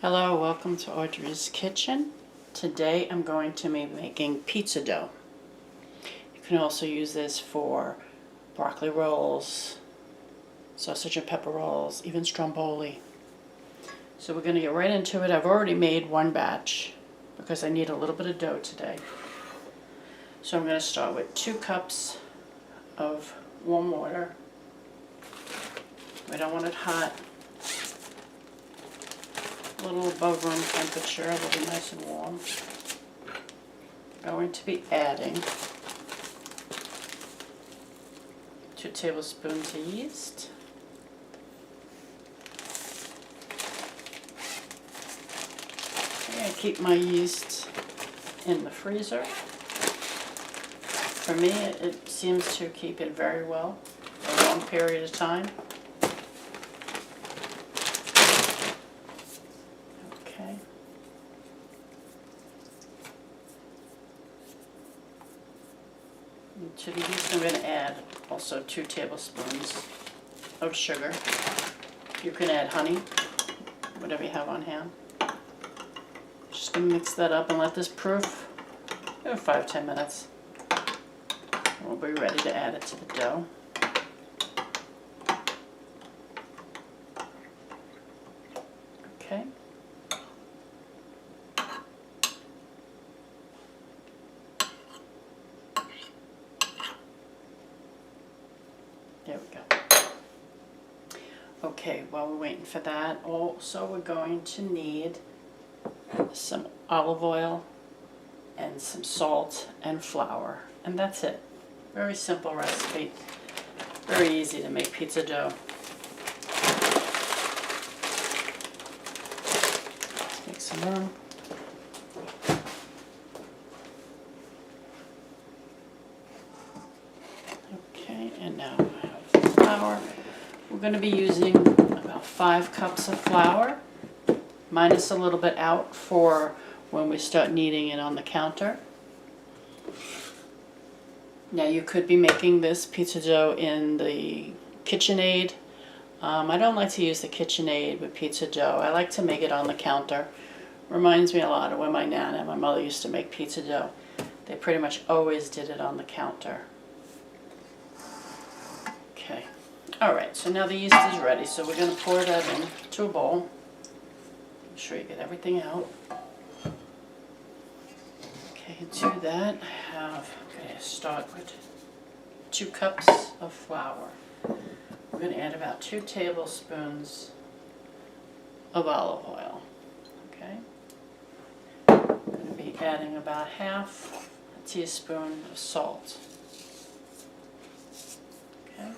Hello, welcome to Audrey's Kitchen. Today I'm going to be making pizza dough. You can also use this for broccoli rolls, sausage and pepper rolls, even stromboli. So we're going to get right into it. I've already made one batch because I need a little bit of dough today. So I'm going to start with 2 cups of warm water. We don't want it hot. A little above room temperature, it'll be nice and warm. Going to be adding 2 tablespoons of yeast. I keep my yeast in the freezer. For me, it seems to keep it very well for a long period of time. Okay. And to the yeast, I'm going to add also 2 tablespoons of sugar. You can add honey, whatever you have on hand. Just going to mix that up and let this proof for 5-10 minutes. We'll be ready to add it to the dough. Okay. There we go. Okay, while we're waiting for that, also we're going to need some olive oil and some salt and flour, and that's it. Very simple recipe, very easy to make pizza dough. Let's make some room. Okay, and now I have the flour. We're going to be using about 5 cups of flour, minus a little bit out for when we start kneading it on the counter. Now you could be making this pizza dough in the KitchenAid. I don't like to use the KitchenAid with pizza dough. I like to make it on the counter. Reminds me a lot of when my nana and my mother used to make pizza dough. They pretty much always did it on the counter. Okay. Alright, so now the yeast is ready, so we're going to pour that into a bowl. Make sure you get everything out. Okay, to that I have, start with 2 cups of flour. We're going to add about 2 tablespoons of olive oil. Okay. I'm going to be adding about half a teaspoon of salt. Okay.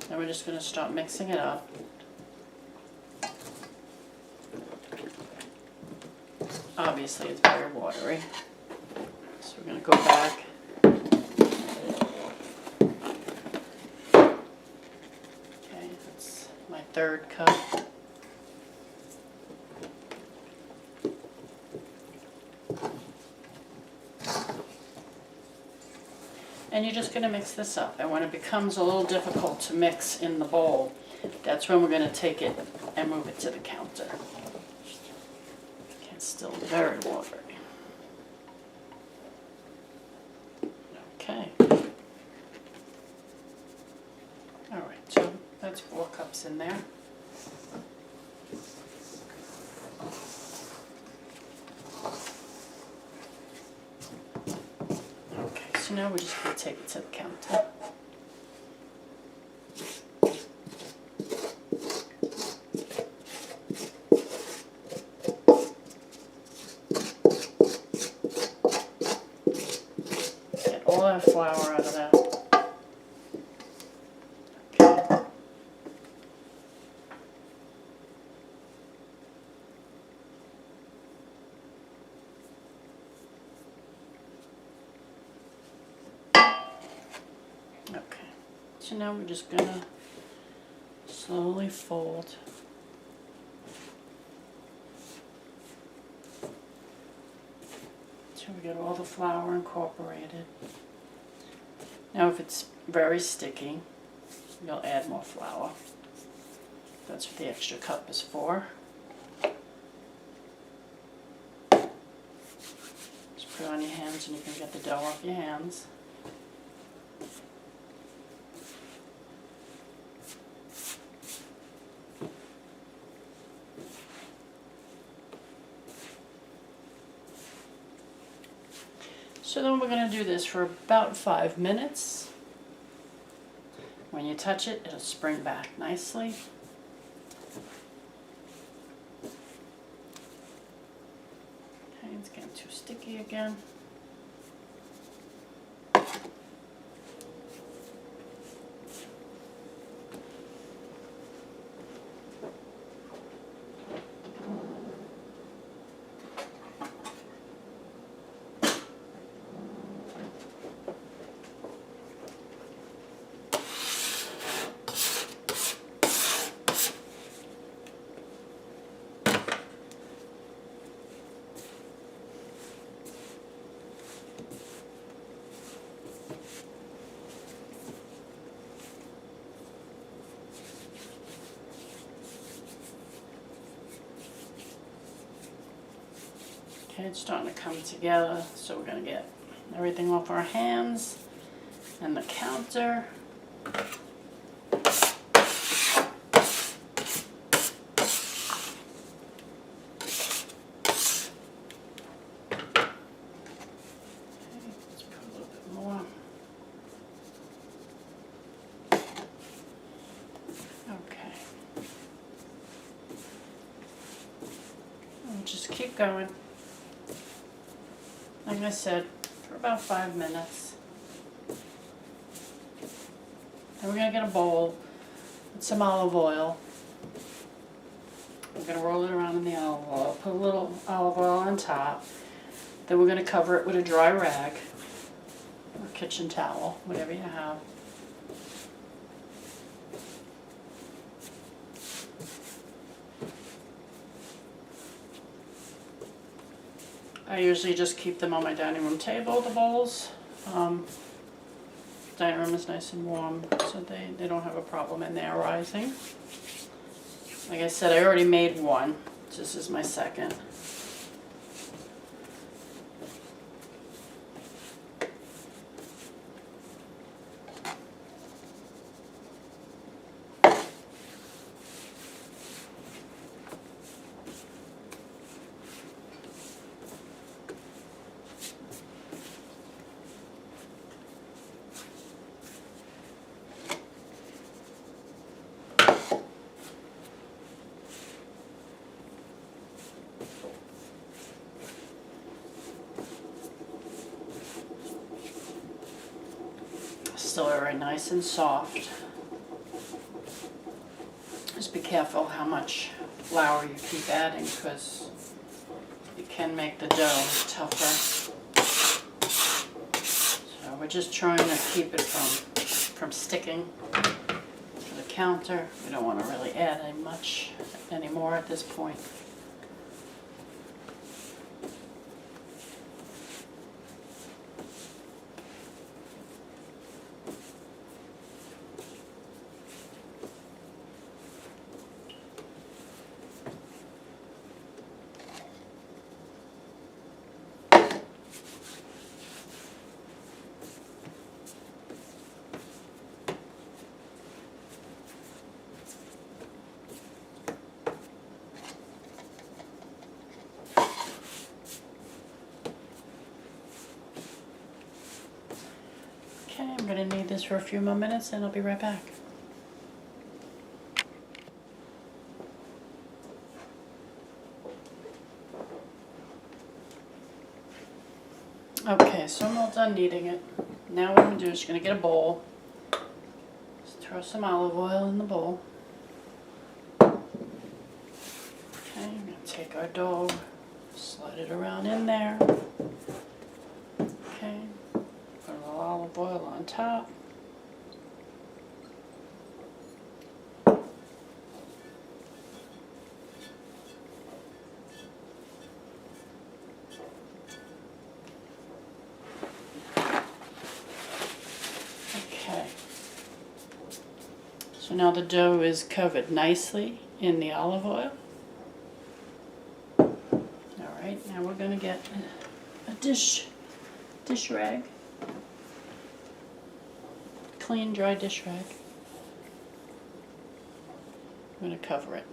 Now we're just going to start mixing it up. Obviously it's very watery. So we're going to go back. Okay, that's my 3rd cup. And you're just going to mix this up. And when it becomes a little difficult to mix in the bowl, that's when we're going to take it and move it to the counter. It's still very watery. Okay. Alright, so that's 4 cups in there. Okay, so now we're just going to take it to the counter. All that flour out of that. Okay. Okay. So now we're just gonna slowly fold until we get all the flour incorporated. Now if it's very sticky, you'll add more flour. That's what the extra cup is for. Just put it on your hands and you can get the dough off your hands. So then we're going to do this for about 5 minutes. When you touch it, it'll spring back nicely. Okay, it's getting too sticky again. Okay, it's starting to come together, so we're going to get everything off our hands and the counter. Just keep going. Like I said, for about 5 minutes. Then we're going to get a bowl with some olive oil. We're going to roll it around in the olive oil, put a little olive oil on top. Then we're going to cover it with a dry rag or kitchen towel, whatever you have. I usually just keep them on my dining room table, the bowls. Dining room is nice and warm, so they don't have a problem in there rising. Like I said, I already made one. This is my second. Still very nice and soft. Just be careful how much flour you keep adding, because it can make the dough tougher. So we're just trying to keep it from sticking to the counter. We don't want to really add much anymore at this point. Okay, I'm going to knead this for a few more minutes and I'll be right back. Okay, so I'm all done kneading it. Now what I'm going to do is going to get a bowl. Just throw some olive oil in the bowl. Okay, I'm going to take our dough, slide it around in there. Okay. Put a little olive oil on top. Okay. So now the dough is covered nicely in the olive oil. All right, now we're going to get a dish rag, clean dry dish rag. I'm going to cover it.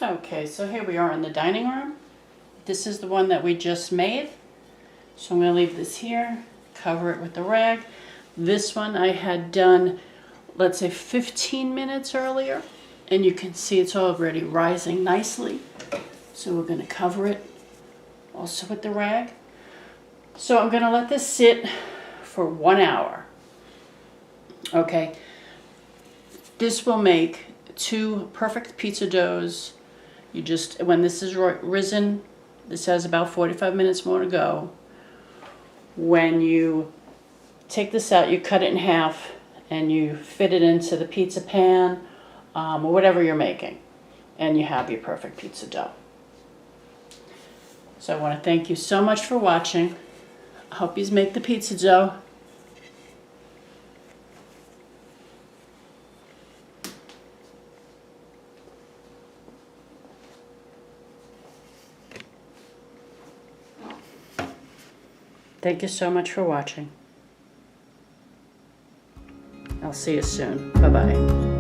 Okay, so here we are in the dining room. This is the one that we just made. So I'm going to leave this here, cover it with the rag. This one I had done, let's say 15 minutes earlier, and you can see it's already rising nicely. So we're going to cover it also with the rag. So I'm going to let this sit for 1 hour. Okay, this will make 2 perfect pizza doughs. You just, when this is risen, this has about 45 minutes more to go. When you take this out, you cut it in half and you fit it into the pizza pan or whatever you're making, and you have your perfect pizza dough. So I want to thank you so much for watching. I hope you make the pizza dough. Thank you so much for watching. I'll see you soon. Bye-bye.